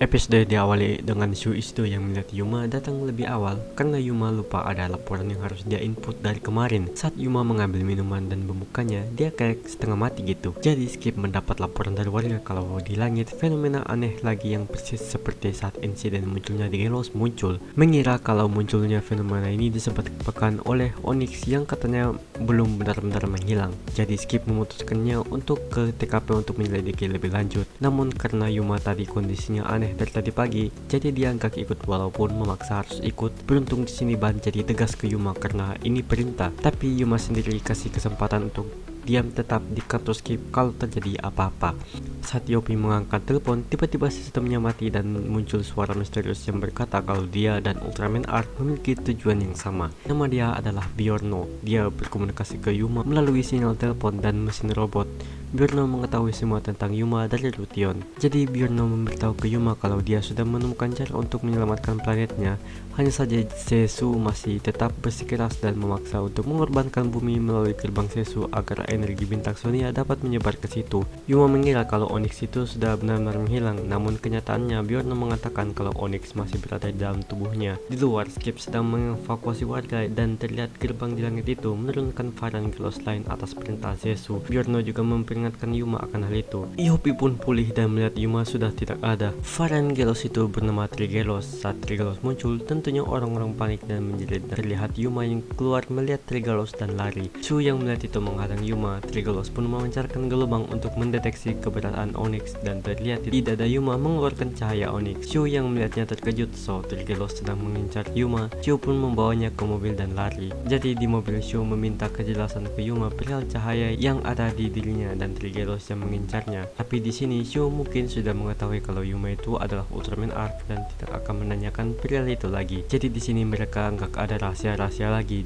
Episode diawali dengan Shuichido yang melihat Yuma datang lebih awal karena Yuma lupa ada laporan yang harus dia input dari kemarin. Saat Yuma mengambil minuman dan membukanya, dia kayak setengah mati gitu. Jadi Skip mendapat laporan dari warga kalau di langit fenomena aneh lagi yang persis seperti saat insiden munculnya di Gelos muncul. Mengira kalau munculnya fenomena ini disebabkan oleh Onyx yang katanya belum benar-benar menghilang. Jadi Skip memutuskannya untuk ke TKP untuk menyelidiki lebih lanjut. Namun karena Yuma tadi kondisinya aneh dari tadi pagi, jadi dia nggak ikut walaupun memaksa harus ikut. Beruntung di sini Ban jadi tegas ke Yuma karena ini perintah. Tapi Yuma sendiri kasih kesempatan untuk diam tetap di kantor Skip kalau terjadi apa-apa. Saat Yopi mengangkat telepon, tiba-tiba sistemnya mati dan muncul suara misterius yang berkata kalau dia dan Ultraman Arc memiliki tujuan yang sama. Nama dia adalah Bjorno. Dia berkomunikasi ke Yuma melalui sinyal telepon dan mesin robot. Bjorno mengetahui semua tentang Yuma dari Rution. Jadi Bjorno memberitahu ke Yuma kalau dia sudah menemukan cara untuk menyelamatkan planetnya. Hanya saja Zesu masih tetap bersikeras dan memaksa untuk mengorbankan bumi melalui gerbang Zesu agar energi bintang Sonia dapat menyebar ke situ. Yuma mengira kalau Onyx itu sudah benar-benar menghilang, namun kenyataannya Bjorno mengatakan kalau Onyx masih berada di dalam tubuhnya. Di luar, Skip sedang mengevakuasi warga dan terlihat gerbang di langit itu menurunkan varian Gelos lain atas perintah Zesu. Bjorno juga memperingatkan Yuma akan hal itu. Yopi pun pulih dan melihat Yuma sudah tidak ada. Varian Gelos itu bernama Trigelos. Saat Trigelos muncul, tentunya orang-orang panik dan menjerit. Terlihat Yuma yang keluar melihat Trigelos dan lari. Shu yang melihat itu menghadang Yuma. Trigelos pun memancarkan gelombang untuk mendeteksi keberadaan Onyx dan terlihat di dada Yuma mengeluarkan cahaya Onyx. Shu yang melihatnya terkejut, so Trigelos sedang mengincar Yuma. Shu pun membawanya ke mobil dan lari. Jadi di mobil Shu meminta kejelasan ke Yuma perihal cahaya yang ada di dirinya dan Trigelos yang mengincarnya. Tapi di sini Shu mungkin sudah mengetahui kalau Yuma itu adalah Ultraman Arc dan tidak akan menanyakan perihal itu lagi. Jadi di sini mereka nggak ada rahasia-rahasia lagi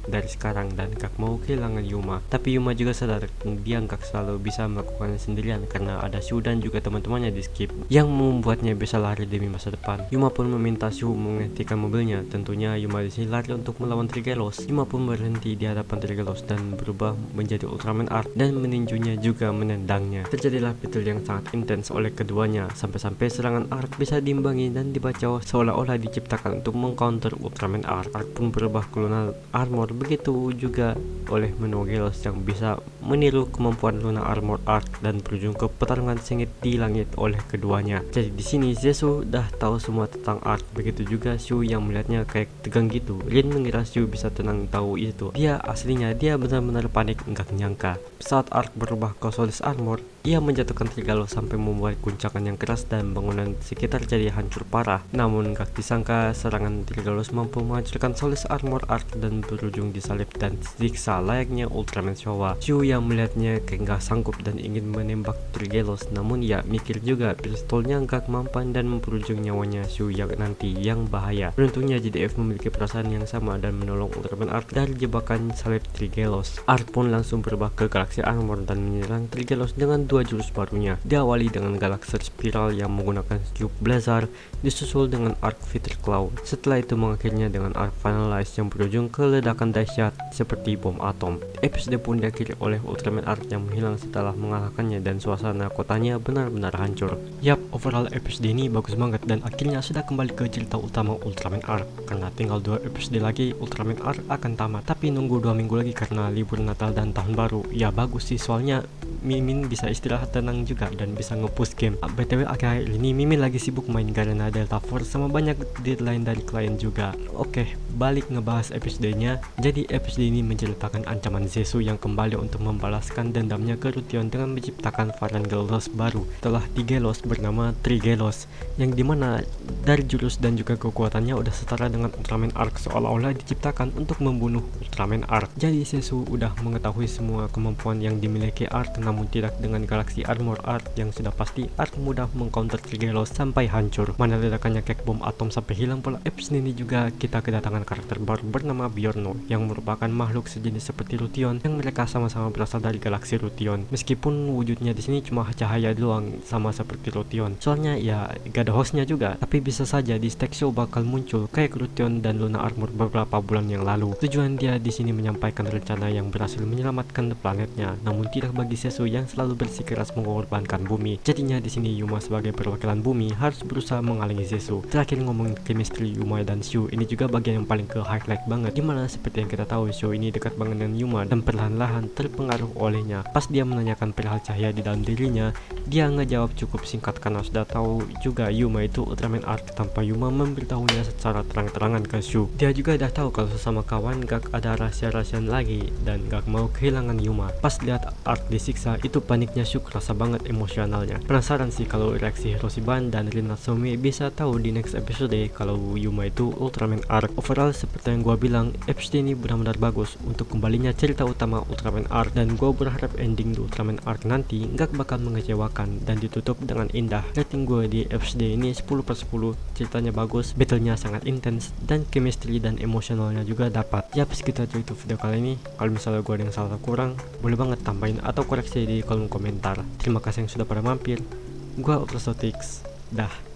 dari sekarang dan gak mau kehilangan Yuma. Tapi Yuma juga sadar dia gak selalu bisa melakukannya sendirian karena ada Shu dan juga teman-temannya di Skip yang membuatnya bisa lari demi masa depan. Yuma pun meminta Shu menghentikan mobilnya. Tentunya Yuma di sini lari untuk melawan Trigelos. Yuma pun berhenti di hadapan Trigelos dan berubah menjadi Ultraman Arc dan meninjunya juga menendangnya. Terjadilah battle yang sangat intens oleh keduanya sampai-sampai serangan Arc bisa diimbangi dan dibaca seolah-olah diciptakan untuk mengcounter Ultraman Arc. Arc pun berubah ke Lunar Armor. Begitu juga oleh Menua Gelos yang bisa meniru kemampuan Luna Armor Arc dan berujung ke pertarungan sengit di langit oleh keduanya. Jadi di sini Zesu dah tahu semua tentang Arc, begitu juga Shu yang melihatnya kayak tegang gitu. Rin mengira Shu bisa tenang tahu itu. Dia aslinya dia benar-benar panik, enggak nyangka. Saat Arc berubah ke Solis Armor, ia menjatuhkan Trigelos sampai membuat guncangan yang keras dan bangunan sekitar jadi hancur parah. Namun gak disangka serangan Trigelos mampu menghancurkan Solis Armor Arc dan berujung disalib dan disiksa layaknya Ultraman Showa. Shu yang melihatnya kayak gak sanggup dan ingin menembak Trigelos, namun ya mikir juga pistolnya gak mampan dan memperujung nyawanya Shu yang nanti yang bahaya. Beruntungnya JDF memiliki perasaan yang sama dan menolong Ultraman Arc dari jebakan salib Trigelos. Arc pun langsung berubah ke Galaxy Armor dan menyerang Trigelos dengan dua jurus barunya. Diawali dengan Galaxy Spiral yang menggunakan Cube Blazar, disusul dengan Arc Fighter Claw. Setelah itu mengakhirinya dengan Arc Finalize yang berujung ke ledakan dahsyat seperti bom atom. Episode pun diakhiri oleh Ultraman Arc yang menghilang setelah mengalahkannya dan suasana kotanya benar-benar hancur. Yap, overall episode ini bagus banget dan akhirnya sudah kembali ke cerita utama Ultraman Arc. Karena tinggal 2 episode lagi Ultraman Arc akan tamat, tapi nunggu 2 minggu lagi karena libur Natal dan Tahun Baru. Ya bagus sih, soalnya Mimin bisa istirahat tenang juga dan bisa nge-push game. BTW akhir-akhir ini Mimin lagi sibuk main Garena Delta Force sama banyak deadline dari klien juga. Oke, balik ngebahas episodenya. Jadi episode ini menceritakan ancaman Zesu yang kembali untuk membalaskan dendamnya ke Rution dengan menciptakan varian Gelos baru setelah di Gelos bernama Trigelos, yang dimana dari jurus dan juga kekuatannya udah setara dengan Ultraman Arc, seolah-olah diciptakan untuk membunuh Ultraman Arc. Jadi Zesu udah mengetahui semua kemampuan yang dimiliki Arc, namun tidak dengan Galaxy Armor Arc yang sudah pasti Arc mudah mengcounter Trigelos sampai hancur. Mana ledakannya kayak bom atom sampai hilang pula. Episode ini juga kita kedatangan karakter baru bernama Bjorno yang merupakan makhluk sejenis seperti Rution yang mereka sama-sama berasal dari galaksi Rution. Meskipun wujudnya di sini cuma cahaya doang sama seperti Rution. Soalnya ya gak ada hostnya juga, tapi bisa saja di Stack Show bakal muncul kayak Rution dan Luna Armor beberapa bulan yang lalu. Tujuan dia di sini menyampaikan rencana yang berhasil menyelamatkan planetnya, namun tidak bagi Zesu Zetsu yang selalu bersikeras mengorbankan bumi. Jadinya di sini Yuma sebagai perwakilan bumi harus berusaha menghalangi Zetsu. Terakhir ngomongin chemistry Yuma dan Shu, ini juga bagian yang paling ke highlight banget, dimana seperti yang kita tahu Shu ini dekat banget dengan Yuma dan perlahan-lahan terpengaruh olehnya. Pas dia menanyakan perihal cahaya di dalam dirinya, dia ngejawab cukup singkat karena sudah tahu juga Yuma itu Ultraman Arc tanpa Yuma memberitahunya secara terang-terangan ke Shu. Dia juga udah tahu kalau sesama kawan gak ada rahasia-rahasiaan lagi dan gak mau kehilangan Yuma. Pas lihat Arc disiksa, itu paniknya Shu kerasa banget emosionalnya. Penasaran sih kalau reaksi Hiroshiban dan Rin Natsume bisa tahu di next episode kalau Yuma itu Ultraman Arc. Overall seperti yang gua bilang, episode ini benar-benar bagus untuk kembalinya cerita utama Ultraman Arc, dan gua berharap ending di Ultraman Arc nanti gak bakal mengecewakan dan ditutup dengan indah. Rating gue di episode ini 10/10, ceritanya bagus, battlenya sangat intens, dan chemistry dan emosionalnya juga dapat. Ya segitu aja itu video kali ini. Kalau misalnya gue ada yang salah kurang, boleh banget tambahin atau koreksi di kolom komentar. Terima kasih yang sudah pada mampir. Gua Ultrasotix, dah.